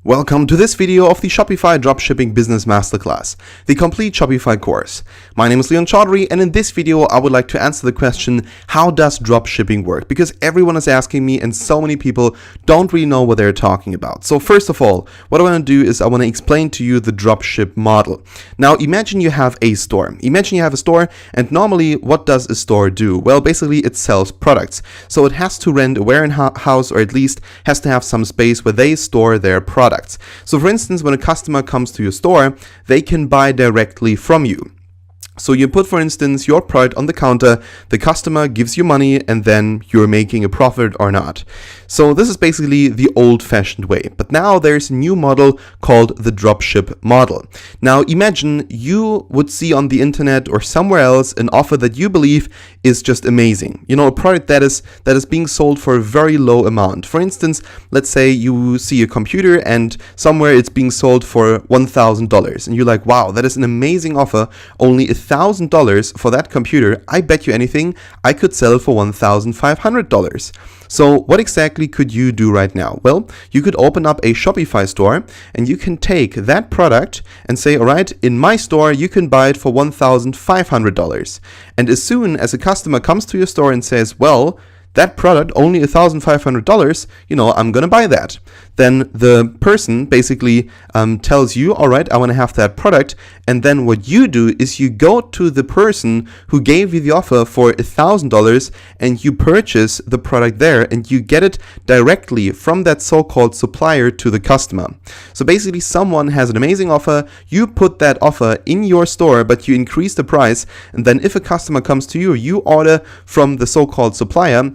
Welcome to this video of the Shopify Dropshipping Business Masterclass, the complete Shopify course. My name is Leon Chaudhari, and in this video I would like to answer the question, how does dropshipping work? Because everyone is asking me and so many people don't really know what they're talking about. So first of all, what I want to do is I want to explain to you the dropship model. Now imagine you have a store. Imagine you have a store, and normally what does a store do? Well, basically it sells products. So it has to rent a warehouse, or at least has to have some space where they store their products. So for instance, when a customer comes to your store, they can buy directly from you. So you put, for instance, your product on the counter, the customer gives you money, and then you're making a profit or not. So this is basically the old-fashioned way. But now there's a new model called the dropship model. Now imagine you would see on the internet or somewhere else an offer that you believe is just amazing. You know, a product that is being sold for a very low amount. For instance, let's say you see a computer and somewhere it's being sold for $1,000, and you're like, wow, that is an amazing offer, only $1,000 for that computer. I bet you anything I could sell for $1,500. So what exactly could you do right now? Well, you could open up a Shopify store and you can take that product and say, all right, in my store, you can buy it for $1,500. And as soon as a customer comes to your store and says, well, that product, only $1,500, I'm going to buy that. Then the person basically tells you, all right, I want to have that product. And then what you do is you go to the person who gave you the offer for $1,000 and you purchase the product there, and you get it directly from that so-called supplier to the customer. So basically someone has an amazing offer, you put that offer in your store, but you increase the price. And then if a customer comes to you, you order from the so-called supplier,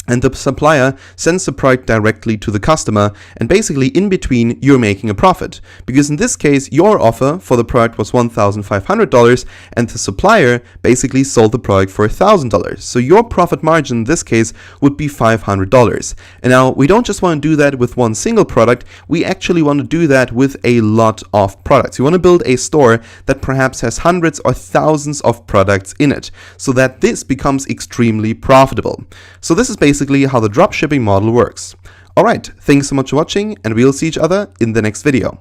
and the supplier sends the product directly to the customer, and basically in between you're making a profit. Because in this case your offer for the product was $1,500 and the supplier basically sold the product for $1,000. So your profit margin in this case would be $500. And now we don't just want to do that with one single product, we actually want to do that with a lot of products. We want to build a store that perhaps has hundreds or thousands of products in it, so that this becomes extremely profitable. So this is basically how the dropshipping model works. Alright, thanks so much for watching, and we'll see each other in the next video.